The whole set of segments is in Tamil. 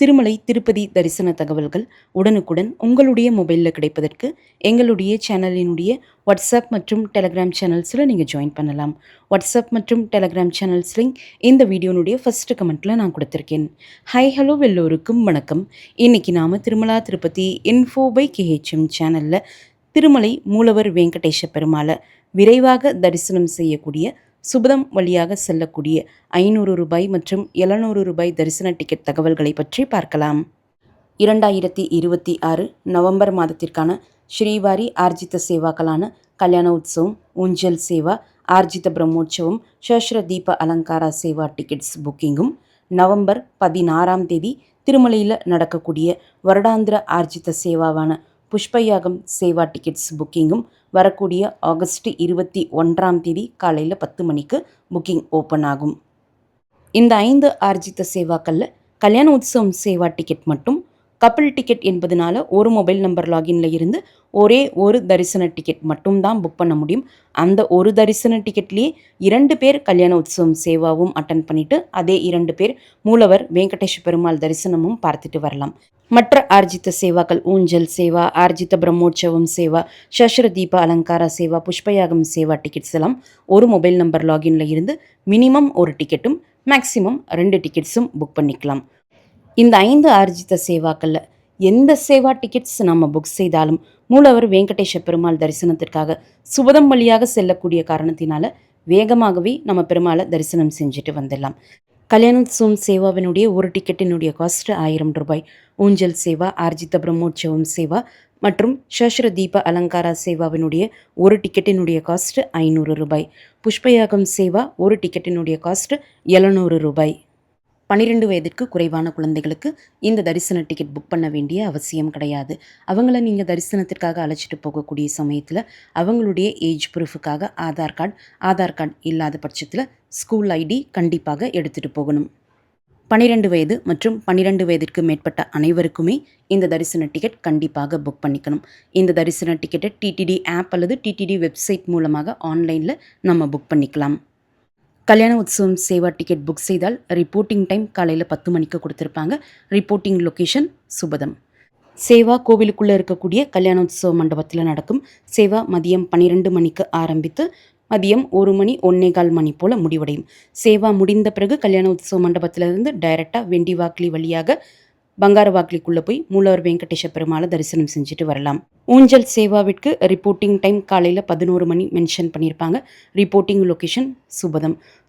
திருமலை திருப்பதி தரிசன தகவல்கள் உடனுக்குடன் உங்களுடைய மொபைலில் கிடைப்பதற்கு எங்களுடைய சேனலினுடைய வாட்ஸ்அப் மற்றும் டெலகிராம் சேனல்ஸில் நீங்கள் ஜாயின் பண்ணலாம். வாட்ஸ்அப் மற்றும் டெலகிராம் சேனல்ஸ் லிங்க் இந்த வீடியோனுடைய ஃபஸ்ட்டு கமெண்ட்டில் நான் கொடுத்துருக்கேன். ஹாய் ஹலோ எல்லோருக்கும் வணக்கம். இன்றைக்கி நாம் திருமலா திருப்பதி இன்ஃபோ பை கேஹெச்எம் சேனலில் திருமலை மூலவர் வெங்கடேஷ பெருமாளை விரைவாக தரிசனம் செய்யக்கூடிய சுபதம் வழியாக செல்லக்கூடிய 500 ரூபாய் மற்றும் 700 ரூபாய் தரிசன டிக்கெட் தகவல்களை பற்றி பார்க்கலாம். 2026 நவம்பர் மாதத்திற்கான ஸ்ரீவாரி ஆர்ஜித சேவாக்களான கல்யாண உற்சவம், ஊஞ்சல் சேவா, ஆர்ஜித பிரம்மோற்சவம், சஹஸ்ர தீப அலங்காரா சேவா டிக்கெட்ஸ் புக்கிங்கும், நவம்பர் 16ஆம் தேதி திருமலையில் நடக்கக்கூடிய வருடாந்திர ஆர்ஜித சேவாவான புஷ்பயாகம் சேவா டிக்கெட்ஸ் புக்கிங்கும் வரக்கூடிய ஆகஸ்ட் 21ஆம் தேதி காலையில் 10 மணிக்கு புக்கிங் ஓப்பன் ஆகும். இந்த 5 ஆர்ஜித சேவாக்களில் கல்யாண உற்சவம் சேவா டிக்கெட் மட்டும் கப்பிள் டிக்கெட் என்பதனால ஒரு மொபைல் நம்பர் லாகின்ல இருந்து ஒரே ஒரு தரிசன டிக்கெட் மட்டும்தான் புக் பண்ண முடியும். அந்த ஒரு தரிசன டிக்கெட்லேயே 2 பேர் கல்யாண உற்சவம் சேவாவும் அட்டன் பண்ணிவிட்டு அதே 2 பேர் மூலவர் வெங்கடேஷ பெருமாள் தரிசனமும் பார்த்துட்டு வரலாம். மற்ற ஆர்ஜித சேவாக்கள் ஊஞ்சல் சேவா, ஆர்ஜித பிரம்மோற்சவம் சேவா, சஹஸ்ர தீப அலங்காரா சேவா, புஷ்பயாகம் சேவா டிக்கெட்ஸ் எல்லாம் ஒரு மொபைல் நம்பர் லாகின்ல இருந்து மினிமம் ஒரு டிக்கெட்டும் மேக்ஸிமம் 2 டிக்கெட்ஸும் புக் பண்ணிக்கலாம். இந்த 5 ஆர்ஜித சேவாக்களில் எந்த சேவா டிக்கெட்ஸ் நம்ம புக் செய்தாலும் மூலவர் வெங்கடேஷ பெருமாள் தரிசனத்திற்காக சுபதம் வழியாக செல்லக்கூடிய காரணத்தினால வேகமாகவே நம்ம பெருமாளை தரிசனம் செஞ்சுட்டு வந்துடலாம். கல்யாணோத்சவம் சேவாவினுடைய ஒரு டிக்கெட்டினுடைய காஸ்ட் 1000 ரூபாய். ஊஞ்சல் சேவா, ஆர்ஜித பிரம்மோற்சவம் சேவா மற்றும் சஹஸ்ர தீப அலங்காரா சேவாவினுடைய ஒரு டிக்கெட்டினுடைய காஸ்ட் 500 ரூபாய். புஷ்பயாகம் சேவா ஒரு டிக்கெட்டினுடைய காஸ்ட் 700 ரூபாய். 12 வயதிற்கு குறைவான குழந்தைகளுக்கு இந்த தரிசன டிக்கெட் புக் பண்ண வேண்டிய அவசியம் கிடையாது. அவங்கள நீங்கள் தரிசனத்திற்காக அழைச்சிட்டு போகக்கூடிய சமயத்தில் அவங்களுடைய ஏஜ் ப்ரூஃபுக்காக ஆதார் கார்டு இல்லாத பட்சத்தில் ஸ்கூல் ஐடி கண்டிப்பாக எடுத்துகிட்டு போகணும். 12 வயது மற்றும் 12 வயதிற்கு மேற்பட்ட அனைவருக்குமே இந்த தரிசன டிக்கெட் கண்டிப்பாக புக் பண்ணிக்கணும். இந்த தரிசன டிக்கெட்டை டிடிடி ஆப் அல்லது டிடிடி வெப்சைட் மூலமாக ஆன்லைனில் நம்ம புக் பண்ணிக்கலாம். கல்யாண உற்சவம் சேவா டிக்கெட் புக் செய்தால் ரிப்போர்ட்டிங் டைம் காலையில் 10 மணிக்கு கொடுத்துருப்பாங்க. Reporting location Supatham. சேவா கோவிலுக்குள்ளே இருக்கக்கூடிய கல்யாண உற்சவ மண்டபத்தில் நடக்கும். சேவா மதியம் 12 மணிக்கு ஆரம்பித்து மதியம் 1 மணி 1:15 மணி போல் முடிவடையும். சேவா முடிந்த பிறகு கல்யாண உற்சவ மண்டபத்திலிருந்து டைரெக்டாக வெண்டிவாக்லி வழியாக பங்காரவாக்லிக்குள்ளே போய் மூலவர் வெங்கடேஷ பெருமாளை தரிசனம் செஞ்சுட்டு வரலாம். ஊஞ்சல் சேவாவிற்கு ரிப்போர்ட்டிங் டைம் காலையில் 11 மணி மென்ஷன் பண்ணியிருப்பாங்க. ரிப்போர்ட்டிங் லொக்கேஷன்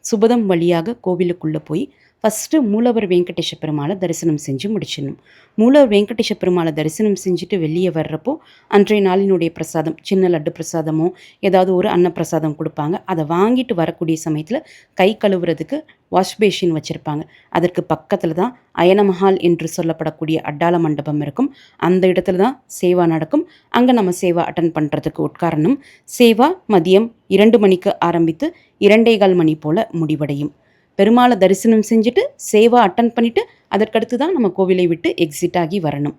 சுபதம் வழியாக கோவிலுக்குள்ளே போய் ஃபஸ்ட்டு மூலவர் வெங்கடேஷ பெருமாளை தரிசனம் செஞ்சு முடிச்சிடணும். மூலவர் வெங்கடேஷ பெருமாளை தரிசனம் செஞ்சுட்டு வெளியே வர்றப்போ அன்றைய நாளினுடைய பிரசாதம், சின்ன லட்டு பிரசாதமோ ஏதாவது ஒரு அன்னப்பிரசாதம் கொடுப்பாங்க. அதை வாங்கிட்டு வரக்கூடிய சமயத்தில் கை கழுவுறதுக்கு வாஷ் பேஷின் வச்சுருப்பாங்க. அதற்கு பக்கத்தில் தான் அயனமஹால் என்று சொல்லப்படக்கூடிய அட்டாள மண்டபம் இருக்கும். அந்த இடத்துல தான் சேவா நடக்கும். அங்கே நம்ம சேவா அட்டன் பண்ணுறதுக்கு உட்காரணும். சேவா மதியம் 2 மணிக்கு ஆரம்பித்து 2:15 மணி போல் முடிவடையும். பெருமாளை தரிசனம் செஞ்சுட்டு சேவா அட்டன் பண்ணிவிட்டு அதற்கடுத்து தான் நம்ம கோவிலை விட்டு எக்ஸிட் ஆகி வரணும்.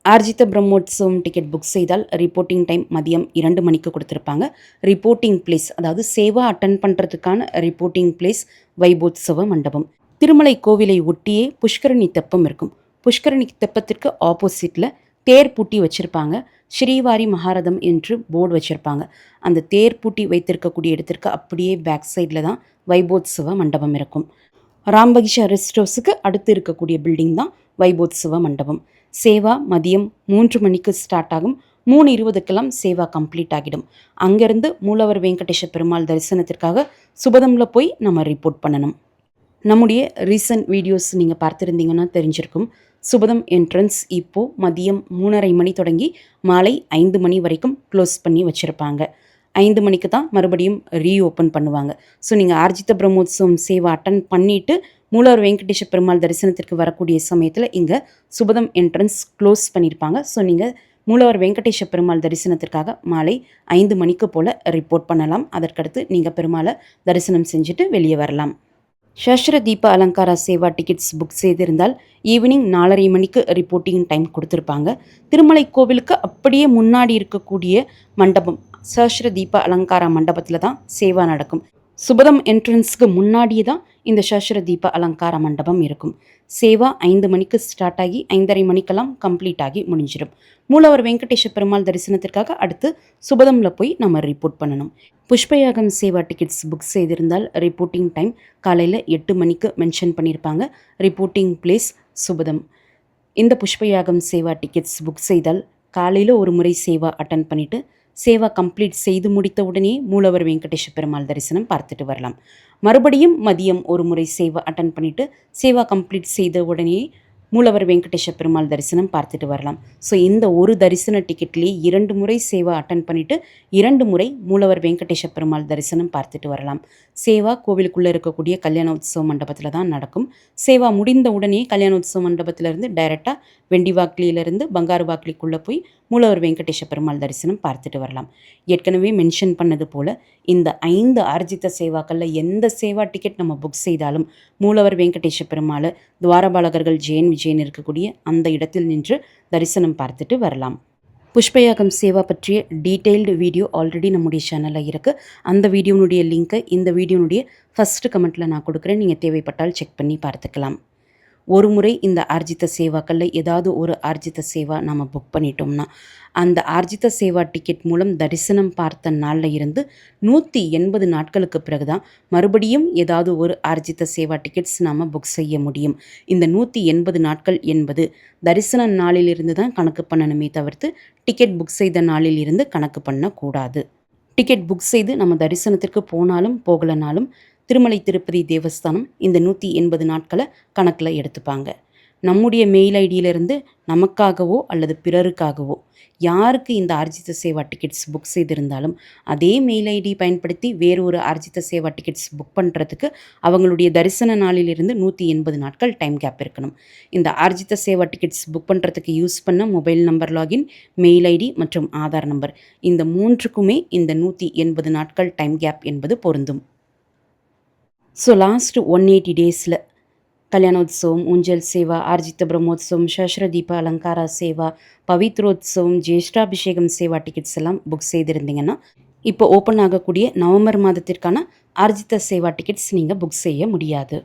ஆர்ஜித பிரம்மோற்சவம் டிக்கெட் புக் செய்தால் ரிப்போர்ட்டிங் டைம் மதியம் 2 மணிக்கு கொடுத்துருப்பாங்க. ரிப்போர்ட்டிங் பிளேஸ், அதாவது சேவா அட்டன் பண்ணுறதுக்கான ரிப்போர்ட்டிங் பிளேஸ் வைபோத்சவ மண்டபம். திருமலை கோவிலை ஒட்டியே புஷ்கரணி தெப்பம் இருக்கும். புஷ்கரணி தெப்பத்திற்கு ஆப்போசிட்டில் தேர் பூட்டி வச்சுருப்பாங்க. ஸ்ரீவாரி மகாரதம் என்று போர்டு வச்சுருப்பாங்க. அந்த தேர் பூட்டி வைத்திருக்கக்கூடிய இடத்திற்கு அப்படியே பேக் சைடில் தான் வைபோத்சவ மண்டபம் இருக்கும். ராம்பகிஷா ரெஸ்ட் ஹவுஸுக்கு அடுத்து இருக்கக்கூடிய பில்டிங் தான் வைபோத்சவ மண்டபம். சேவா மதியம் 3 மணிக்கு ஸ்டார்ட் ஆகும். 3:20க்கெல்லாம் சேவா கம்ப்ளீட் ஆகிடும். அங்கேருந்து மூலவர் வெங்கடேஷ பெருமாள் தரிசனத்திற்காக சுபதமில் போய் நம்ம ரிப்போர்ட் பண்ணணும். நம்முடைய ரீசன்ட் வீடியோஸ் நீங்கள் பார்த்துருந்தீங்கன்னா தெரிஞ்சிருக்கும். சுபதம் என்ட்ரன்ஸ் இப்போது மதியம் 3:30 மணி தொடங்கி மாலை 5 மணி வரைக்கும் க்ளோஸ் பண்ணி வச்சுருப்பாங்க. 5 மணிக்கு தான் மறுபடியும் ரீஓப்பன் பண்ணுவாங்க. ஸோ நீங்கள் ஆர்ஜித பிரம்மோத்சவம் சேவா அட்டன் பண்ணிவிட்டு மூலவர் வெங்கடேஷ பெருமாள் தரிசனத்திற்கு வரக்கூடிய சமயத்தில் இங்கே சுபதம் என்ட்ரன்ஸ் க்ளோஸ் பண்ணியிருப்பாங்க. ஸோ நீங்கள் மூலவர் வெங்கடேஷ பெருமாள் தரிசனத்திற்காக மாலை 5 மணிக்கு போல் ரிப்போர்ட் பண்ணலாம். அதற்கடுத்து நீங்கள் பெருமாளை தரிசனம் செஞ்சுட்டு வெளியே வரலாம். சஹஸ்ர தீப அலங்காரா சேவா டிக்கெட்ஸ் புக் செய்திருந்தால் ஈவினிங் 4:30 மணிக்கு ரிப்போர்ட்டிங் டைம் கொடுத்துருப்பாங்க. திருமலை கோவிலுக்கு அப்படியே முன்னாடி இருக்கக்கூடிய மண்டபம் சஹஸ்ர தீப அலங்காரா மண்டபத்தில் தான் சேவா நடக்கும். சுபதம் என்ட்ரன்ஸ்க்கு முன்னாடியே தான் இந்த சஹஸ்ர தீப அலங்கார மண்டபம் இருக்கும். சேவா 5 மணிக்கு ஸ்டார்ட் ஆகி 5:30 மணிக்கெல்லாம் கம்ப்ளீட் ஆகி முடிஞ்சிடும். மூலவர் வெங்கடேஷ பெருமாள் தரிசனத்திற்காக அடுத்து சுபதமில் போய் நம்ம ரிப்போர்ட் பண்ணணும். புஷ்பயாகம் சேவா டிக்கெட்ஸ் புக் செய்திருந்தால் ரிப்போர்ட்டிங் டைம் காலையில் 8 மணிக்கு மென்ஷன் பண்ணியிருப்பாங்க. Reporting place Supatham. இந்த புஷ்பயாகம் சேவா டிக்கெட்ஸ் புக் செய்தால் காலையில் ஒரு முறை சேவா அட்டன் பண்ணிவிட்டு சேவா கம்ப்ளீட் செய்து முடித்த உடனே மூலவர் வெங்கடேஷ பெருமாள் தரிசனம் பார்த்துட்டு வரலாம். மறுபடியும் மதியம் ஒரு முறை சேவா அட்டன் பண்ணிவிட்டு சேவா கம்ப்ளீட் செய்த உடனே மூலவர் வெங்கடேஷ பெருமாள் தரிசனம் பார்த்துட்டு வரலாம். ஸோ இந்த ஒரு தரிசன டிக்கெட்லேயே 2 முறை சேவா அட்டன் பண்ணிவிட்டு 2 முறை மூலவர் வெங்கடேஷ பெருமாள் தரிசனம் பார்த்துட்டு வரலாம். சேவா கோவிலுக்குள்ளே இருக்கக்கூடிய கல்யாண உற்சவ மண்டபத்தில் தான் நடக்கும். சேவா முடிந்த உடனே கல்யாண உற்சவ மண்டபத்திலேருந்து டைரெக்டாக வெண்டிவாக்கிலிருந்து பங்காரு வாக்கிலிக்குள்ளே போய் மூலவர் வெங்கடேஷ பெருமாள் தரிசனம் பார்த்துட்டு வரலாம். ஏற்கனவே மென்ஷன் பண்ணது போல் இந்த 5 ஆர்ஜித சேவாக்களில் எந்த சேவா டிக்கெட் நம்ம புக் செய்தாலும் மூலவர் வெங்கடேஷ பெருமாள் துவாரபாலகர்கள் ஜெயன் விஜயன் இருக்கக்கூடிய அந்த இடத்தில் நின்று தரிசனம் பார்த்துட்டு வரலாம். புஷ்பயாகம் சேவா பற்றிய டீட்டெயில்டு வீடியோ ஆல்ரெடி நம்முடைய சேனலில் இருக்குது. அந்த வீடியோனுடைய லிங்க்கை இந்த வீடியோனுடைய ஃபஸ்ட்டு கமெண்ட்டில் நான் கொடுக்குறேன். நீங்கள் தேவைப்பட்டால் செக் பண்ணி பார்த்துக்கலாம். ஒரு முறை இந்த ஆர்ஜித சேவாக்களில் ஏதாவது ஒரு ஆர்ஜித சேவா நம்ம புக் பண்ணிட்டோம்னா அந்த ஆர்ஜித சேவா டிக்கெட் மூலம் தரிசனம் பார்த்த நாளில் இருந்து 180 நாட்களுக்கு பிறகு தான் மறுபடியும் ஏதாவது ஒரு ஆர்ஜித சேவா டிக்கெட்ஸ் நாம் புக் செய்ய முடியும். இந்த 180 நாட்கள் என்பது தரிசன நாளிலிருந்து தான் கணக்கு பண்ணணுமே தவிர்த்து டிக்கெட் புக் செய்த நாளில் இருந்து கணக்கு பண்ணக்கூடாது. டிக்கெட் புக் செய்து நம்ம தரிசனத்திற்கு போனாலும் போகலனாலும் திருமலை திருப்பதி தேவஸ்தானம் இந்த 180 நாட்களை கணக்கில் எடுத்துப்பாங்க. நம்முடைய மெயில் ஐடியிலிருந்து நமக்காகவோ அல்லது பிறருக்காகவோ யாருக்கு இந்த ஆர்ஜித சேவா டிக்கெட்ஸ் புக் செய்திருந்தாலும் அதே மெயில் ஐடி பயன்படுத்தி வேறு ஒரு ஆர்ஜித சேவா டிக்கெட்ஸ் புக் பண்ணுறதுக்கு அவங்களுடைய தரிசன நாளிலிருந்து 180 நாட்கள் டைம் கேப் இருக்கணும். இந்த ஆர்ஜித சேவா டிக்கெட்ஸ் புக் பண்ணுறதுக்கு யூஸ் பண்ண mobile number login, mail ID மற்றும் ஆதார் நம்பர் இந்த 3க்குமே இந்த 180 நாட்கள் டைம் கேப் என்பது பொருந்தும். ஸோ லாஸ்ட் 180 டேஸில் கல்யாணோத்சவம், ஊஞ்சல் சேவா, ஆர்ஜித பிரம்மோத்சவம், சஹஸ்ர தீப அலங்காரா சேவா, பவித்ரோத்சவம், ஜேஷ்டாபிஷேகம் சேவா டிக்கெட்ஸ் எல்லாம் புக் செய்திருந்தீங்கன்னா இப்போ ஓப்பன் ஆகக்கூடிய நவம்பர் மாதத்திற்கான ஆர்ஜித சேவா டிக்கெட்ஸ் நீங்கள் புக் செய்ய முடியாது.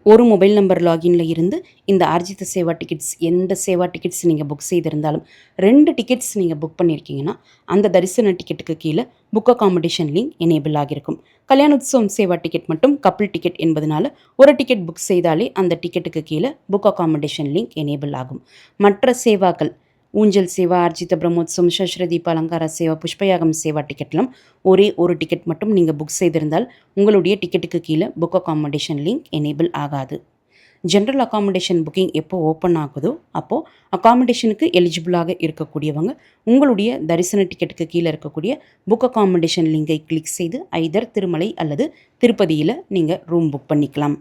ஒரு மொபைல் நம்பர் லாகின்ல இருந்து இந்த ஆர்ஜித சேவா டிக்கெட்ஸ் எந்த சேவா டிக்கெட்ஸ் நீங்கள் புக் செய்திருந்தாலும் 2 டிக்கெட்ஸ் நீங்கள் புக் பண்ணியிருக்கீங்கன்னா அந்த தரிசன டிக்கெட்டுக்கு கீழே புக் அகாமடேஷன் லிங்க் எனேபிள் ஆகியிருக்கும். கல்யாணோத்சவம் சேவா டிக்கெட் மட்டும் கப்பிள் டிக்கெட் என்பதனால ஒரு டிக்கெட் புக் செய்தாலே அந்த டிக்கெட்டுக்கு கீழே புக் அகாமடேஷன் லிங்க் எனேபிள் ஆகும். மற்ற சேவாக்கள் ஊஞ்சல் சேவா, ஆர்ஜித பிரம்மோத்சவம், சஹஸ்ர தீப அலங்கார சேவா, புஷ்பயாகம் சேவா டிக்கெட்லாம் ஒரே ஒரு டிக்கெட் மட்டும் நீங்கள் புக் செய்திருந்தால் உங்களுடைய டிக்கெட்டுக்கு கீழே புக் அகாமடேஷன் லிங்க் எனேபிள் ஆகாது. ஜென்ரல் அகாமடேஷன் புக்கிங் எப்போ ஓப்பன் ஆகுதோ அப்போது அகாமடேஷனுக்கு எலிஜிபிளாக இருக்கக்கூடியவங்க உங்களுடைய தரிசன டிக்கெட்டுக்கு கீழே இருக்கக்கூடிய புக் அகாமடேஷன் லிங்கை கிளிக் செய்து ஐதர் திருமலை அல்லது திருப்பதியில் நீங்கள் ரூம் புக் பண்ணிக்கலாம்.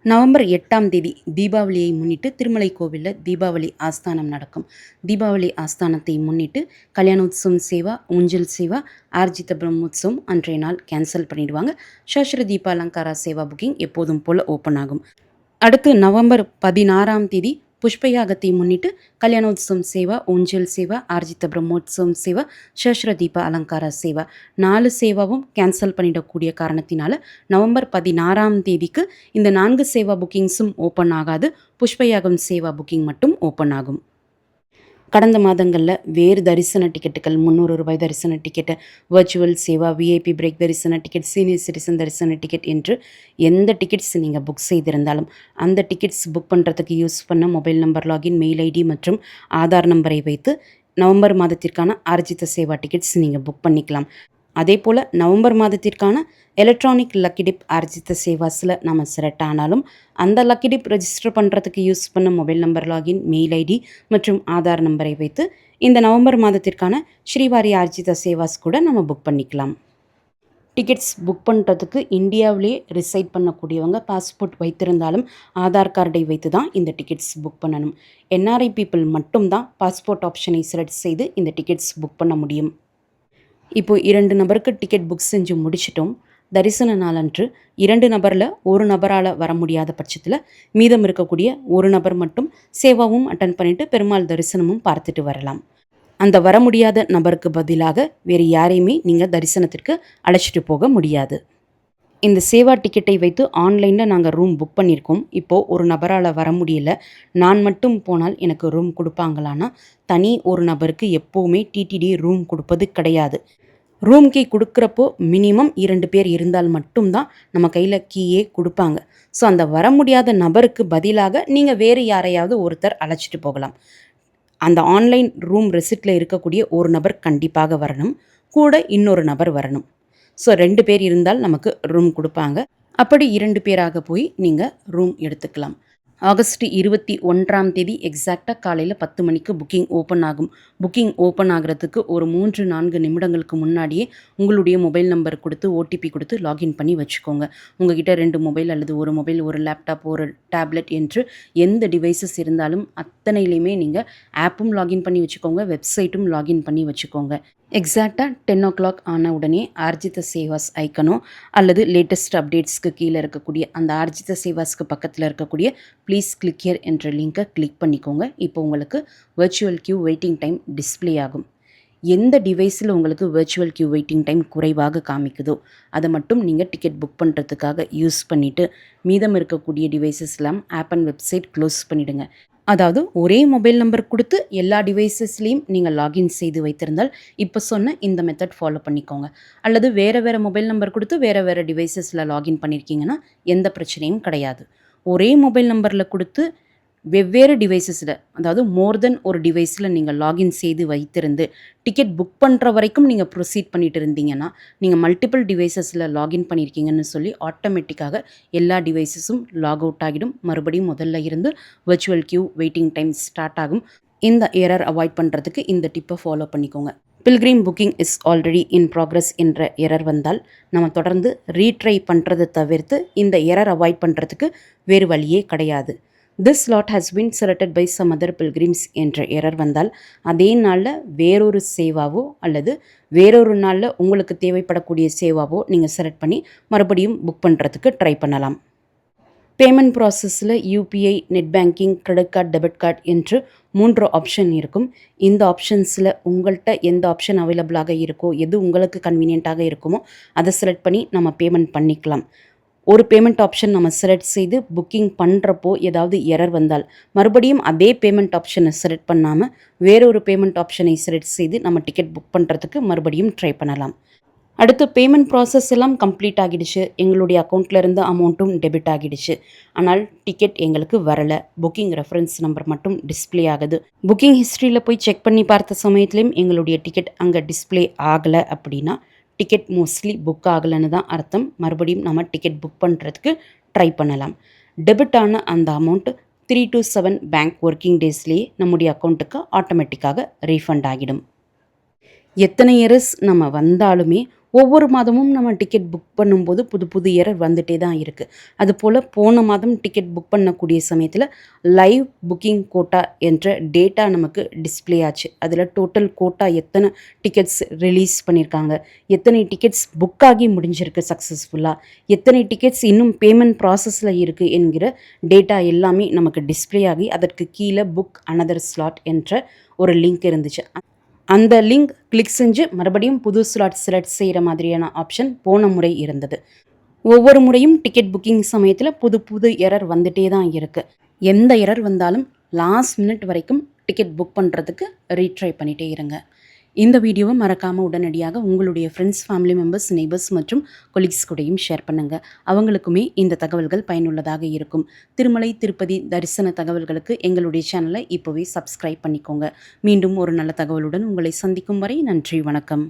நவம்பர் 8ஆம் தேதி தீபாவளியை முன்னிட்டு திருமலை கோவிலில் தீபாவளி ஆஸ்தானம் நடக்கும். தீபாவளி ஆஸ்தானத்தை முன்னிட்டு கல்யாணோத்சவம் சேவா, ஊஞ்சல் சேவா, ஆர்ஜித பிரம்மோத்சவம் அன்றைய நாள் கேன்சல் பண்ணிடுவாங்க. சஹஸ்ர தீப அலங்காரா சேவா புக்கிங் எப்போதும் போல் ஓப்பன் ஆகும். அடுத்து நவம்பர் 16ஆம் தேதி புஷ்பயாகத்தை முன்னிட்டு கல்யாணோத்சவம் சேவா, ஊஞ்சல் சேவா, ஆர்ஜித பிரம்மோத்சவம் சேவா, சஹஸ்ர தீப அலங்கார சேவா 4 சேவாவும் கேன்சல் பண்ணிடக்கூடிய காரணத்தினால நவம்பர் 16ஆம் தேதிக்கு இந்த 4 சேவா புக்கிங்ஸும் ஓப்பன் ஆகாது. புஷ்பயாகம் சேவா புக்கிங் மட்டும் ஓப்பன் ஆகும். கடந்த மாதங்களில் வேறு தரிசன டிக்கெட்டுகள் 300 ரூபாய் தரிசன டிக்கெட்டு, வர்ச்சுவல் சேவா, விஐபி பிரேக் தரிசன டிக்கெட், சீனியர் சிட்டிசன் தரிசன டிக்கெட் என்று எந்த டிக்கெட்ஸ் நீங்கள் புக் செய்திருந்தாலும் அந்த டிக்கெட்ஸ் புக் பண்ணுறதுக்கு யூஸ் பண்ண mobile number login, mail ID மற்றும் ஆதார் நம்பரை வைத்து நவம்பர் மாதத்திற்கான ஆர்ஜித சேவா டிக்கெட்ஸ் நீங்கள் புக் பண்ணிக்கலாம். அதே போல் நவம்பர் மாதத்திற்கான எலக்ட்ரானிக் லக்கி டிப் ஆர்ஜித சேவாஸில் நம்ம செலக்ட் ஆனாலும் அந்த லக்கி டிப் ரெஜிஸ்டர் பண்ணுறதுக்கு யூஸ் பண்ண mobile number login, mail ID மற்றும் ஆதார் நம்பரை வைத்து இந்த நவம்பர் மாதத்திற்கான ஸ்ரீவாரி ஆர்ஜித சேவாஸ் கூட நம்ம புக் பண்ணிக்கலாம். டிக்கெட்ஸ் புக் பண்ணுறதுக்கு இந்தியாவிலே ரிசைட் பண்ணக்கூடியவங்க பாஸ்போர்ட் வைத்திருந்தாலும் ஆதார் கார்டை வைத்து தான் இந்த டிக்கெட்ஸ் புக் பண்ணணும். என்ஆர்ஐ பீப்புள் மட்டும்தான் பாஸ்போர்ட் ஆப்ஷனை செலக்ட் செய்து இந்த டிக்கெட்ஸ் புக் பண்ண முடியும். இப்போது 2 நபருக்கு டிக்கெட் புக் செஞ்சு முடிச்சிட்டோம். தரிசன நாளன்று 2 நபரில் ஒரு நபரால் வர முடியாத பட்சத்தில் மீதம் இருக்கக்கூடிய ஒரு நபர் மட்டும் சேவாவும் அட்டன் பண்ணிவிட்டு பெருமாள் தரிசனமும் பார்த்துட்டு வரலாம். அந்த வர முடியாத நபருக்கு பதிலாக வேறு யாரையுமே நீங்கள் தரிசனத்திற்கு அழைச்சிட்டு போக முடியாது. இந்த சேவா டிக்கெட்டை வைத்து ஆன்லைனில் நாங்கள் ரூம் புக் பண்ணியிருக்கோம். இப்போது ஒரு நபரால் வர முடியல, நான் மட்டும் போனால் எனக்கு ரூம் கொடுப்பாங்களான்னா, தனி ஒரு நபருக்கு எப்போவுமே டிடிடி ரூம் கொடுப்பது கிடையாது. ரூம் கீ கொடுக்குறப்போ மினிமம் 2 பேர் இருந்தால் மட்டும்தான் நம்ம கையில் கீயே கொடுப்பாங்க. ஸோ அந்த வர முடியாத நபருக்கு பதிலாக நீங்கள் வேறு யாரையாவது ஒருத்தர் அழைச்சிட்டு போகலாம். அந்த ஆன்லைன் ரூம் ரெசிப்ட்டில் இருக்கக்கூடிய ஒரு நபர் கண்டிப்பாக வரணும், கூட இன்னொரு நபர் வரணும். ஸோ 2 பேர் இருந்தால் நமக்கு ரூம் கொடுப்பாங்க. அப்படி 2 பேராக போய் நீங்கள் ரூம் எடுத்துக்கலாம். ஆகஸ்ட் 21ஆம் தேதி எக்ஸாக்டாக காலையில் 10 மணிக்கு புக்கிங் ஓப்பன் ஆகும். புக்கிங் ஓப்பன் ஆகிறதுக்கு ஒரு 3-4 நிமிடங்களுக்கு முன்னாடியே உங்களுடைய மொபைல் நம்பர் கொடுத்து ஓடிபி கொடுத்து லாகின் பண்ணி வச்சுக்கோங்க. உங்ககிட்ட 2 மொபைல் அல்லது ஒரு மொபைல், ஒரு லேப்டாப், ஒரு டேப்லெட் என்று எந்த டிவைசஸ் இருந்தாலும் அத்தனையிலையுமே நீங்கள் ஆப்பும் லாகின் பண்ணி வச்சுக்கோங்க, வெப்சைட்டும் லாகின் பண்ணி வச்சுக்கோங்க. எக்ஸாக்டாக 10 o'clock ஆன உடனே ஆர்ஜித சேவாஸ் ஐக்கனோ அல்லது லேட்டஸ்ட் அப்டேட்ஸ்க்கு கீழே இருக்கக்கூடிய அந்த ஆர்ஜித சேவாஸ்க்கு பக்கத்தில் இருக்கக்கூடிய ப்ளீஸ் கிளிக் ஹியர் என்ற லிங்கை கிளிக் பண்ணிக்கோங்க. இப்போ உங்களுக்கு virtual queue waiting time display ஆகும். எந்த டிவைஸில் உங்களுக்கு வெர்ச்சுவல் கியூ வெயிட்டிங் டைம் குறைவாக காமிக்குதோ அதை மட்டும் நீங்கள் டிக்கெட் புக் பண்ணுறதுக்காக யூஸ் பண்ணிவிட்டு மீதம் இருக்கக்கூடிய டிவைசஸ்லாம் ஆப் அண்ட் வெப்சைட் க்ளோஸ் பண்ணிவிடுங்க. அதாவது ஒரே மொபைல் நம்பர் கொடுத்து எல்லா டிவைசஸ்லேயும் நீங்கள் லாகின் செய்து வைத்திருந்தால் இப்போ சொன்ன இந்த மெத்தட் ஃபாலோ பண்ணிக்கோங்க. அல்லது வேறு மொபைல் நம்பர் கொடுத்து வேறு டிவைசஸில் லாகின் பண்ணியிருக்கீங்கன்னா எந்த பிரச்சனையும் கிடையாது. ஒரே மொபைல் நம்பரில் கொடுத்து வெவ்வேறு டிவைசஸில், அதாவது மோர் தென் ஒரு டிவைஸில் நீங்கள் லாகின் செய்து வைத்திருந்து டிக்கெட் புக் பண்ணுற வரைக்கும் நீங்கள் ப்ரொசீட் பண்ணிட்டு இருந்தீங்கன்னா நீங்கள் மல்டிபிள் டிவைசஸில் லாகின் பண்ணியிருக்கீங்கன்னு சொல்லி ஆட்டோமேட்டிக்காக எல்லா டிவைசஸும் லாக் அவுட் ஆகிடும். மறுபடியும் முதல்ல இருந்து virtual queue waiting time start ஆகும். இந்த எரர் அவாய்ட் பண்ணுறதுக்கு இந்த டிப்பை ஃபாலோ பண்ணிக்கோங்க. Pilgrim booking is already in progress என்ற எரர் வந்தால் நம்ம தொடர்ந்து ரீட்ரை பண்ணுறதை தவிர்த்து இந்த எரர் அவாய்ட் பண்ணுறதுக்கு வேறு வழியே கிடையாது. This slot has been selected by some other pilgrims என்ற எரர் வந்தால் அதே நாளில் வேறொரு சேவாவோ அல்லது வேறொரு நாளில் உங்களுக்கு தேவைப்படக்கூடிய சேவாவோ நீங்கள் செலக்ட் பண்ணி மறுபடியும் புக் பண்ணுறதுக்கு ட்ரை பண்ணலாம். பேமெண்ட் ப்ராசஸில் UPI, net banking, credit card, debit card என்று 3 ஆப்ஷன் இருக்கும். இந்த ஆப்ஷன்ஸில் உங்கள்கிட்ட எந்த ஆப்ஷன் அவைலபிளாக இருக்கோ, எது உங்களுக்கு கன்வீனியண்ட்டாக இருக்குமோ அதை செலக்ட் பண்ணி நம்ம பேமெண்ட் பண்ணிக்கலாம். ஒரு பேமெண்ட் ஆப்ஷன் நம்ம செலக்ட் செய்து புக்கிங் பண்ணுறப்போ ஏதாவது எரர் வந்தால் மறுபடியும் அதே பேமெண்ட் ஆப்ஷனை செலக்ட் பண்ணாமல் வேறொரு பேமெண்ட் ஆப்ஷனை செலக்ட் செய்து நம்ம டிக்கெட் புக் பண்ணுறதுக்கு மறுபடியும் ட்ரை பண்ணலாம். அடுத்து பேமெண்ட் ப்ராசஸ் எல்லாம் கம்ப்ளீட் ஆகிடுச்சு, எங்களுடைய அக்கௌண்ட்லேருந்து அமௌண்ட்டும் டெபிட் ஆகிடுச்சு, ஆனால் டிக்கெட் எங்களுக்கு வரலை, புக்கிங் ரெஃபரன்ஸ் நம்பர் மட்டும் டிஸ்பிளே ஆகுது. புக்கிங் ஹிஸ்ட்ரியில் போய் செக் பண்ணி பார்த்த சமயத்துலேயும் எங்களுடைய டிக்கெட் அங்கே டிஸ்பிளே ஆகலை அப்படின்னா டிக்கெட் மோஸ்ட்லி புக் ஆகலைன்னு தான் அர்த்தம். மறுபடியும் நம்ம டிக்கெட் புக் பண்ணுறதுக்கு ட்ரை பண்ணலாம். டெபிட் ஆன அந்த அமௌண்ட் 3 to 7 பேங்க் ஒர்க்கிங் டேஸ்லேயே நம்முடைய அக்கௌண்ட்டுக்கு ஆட்டோமேட்டிக்காக ரீஃபண்ட் ஆகிடும். எத்தனை எரர்ஸ் நம்ம வந்தாலுமே ஒவ்வொரு மாதமும் நம்ம டிக்கெட் புக் பண்ணும்போது புது எரர் வந்துகிட்டே தான் இருக்குது. அதுபோல் போன மாதம் டிக்கெட் புக் பண்ணக்கூடிய சமயத்தில் லைவ் புக்கிங் கோட்டா என்ற டேட்டா நமக்கு டிஸ்பிளே ஆச்சு. அதில் டோட்டல் கோட்டா எத்தனை டிக்கெட்ஸ் ரிலீஸ் பண்ணியிருக்காங்க, எத்தனை டிக்கெட்ஸ் புக் ஆகி முடிஞ்சிருக்கு சக்ஸஸ்ஃபுல்லாக, எத்தனை டிக்கெட்ஸ் இன்னும் பேமெண்ட் ப்ராசஸில் இருக்குது என்கிற டேட்டா எல்லாமே நமக்கு டிஸ்பிளே ஆகி அதற்கு கீழே புக் அனதர் ஸ்லாட் என்ற ஒரு லிங்க் இருந்துச்சு. அந்த லிங்க் கிளிக் செஞ்சு மறுபடியும் புது ஸ்லாட் செலக்ட் செய்கிற மாதிரியான ஆப்ஷன் போன முறை இருந்தது. ஒவ்வொரு முறையும் டிக்கெட் புக்கிங் சமயத்தில் புது எரர் வந்துகிட்டே தான் இருக்குது. எந்த எரர் வந்தாலும் லாஸ்ட் மினிட் வரைக்கும் டிக்கெட் புக் பண்ணுறதுக்கு ரீட்ரை பண்ணிகிட்டே இருங்க. இந்த வீடியோவை மறக்காமல் உடனடியாக உங்களுடைய ஃப்ரெண்ட்ஸ், ஃபேமிலி மெம்பர்ஸ், நெய்பர்ஸ் மற்றும் கொலீக்ஸ் கூடயும் ஷேர் பண்ணுங்கள். அவங்களுக்குமே இந்த தகவல்கள் பயனுள்ளதாக இருக்கும். திருமலை, திருப்பதி தரிசன தகவல்களுக்கு எங்களுடைய சேனலை இப்போவே சப்ஸ்கிரைப் பண்ணிக்கோங்க. மீண்டும் ஒரு நல்ல தகவலுடன் உங்களை சந்திக்கும் வரை நன்றி, வணக்கம்.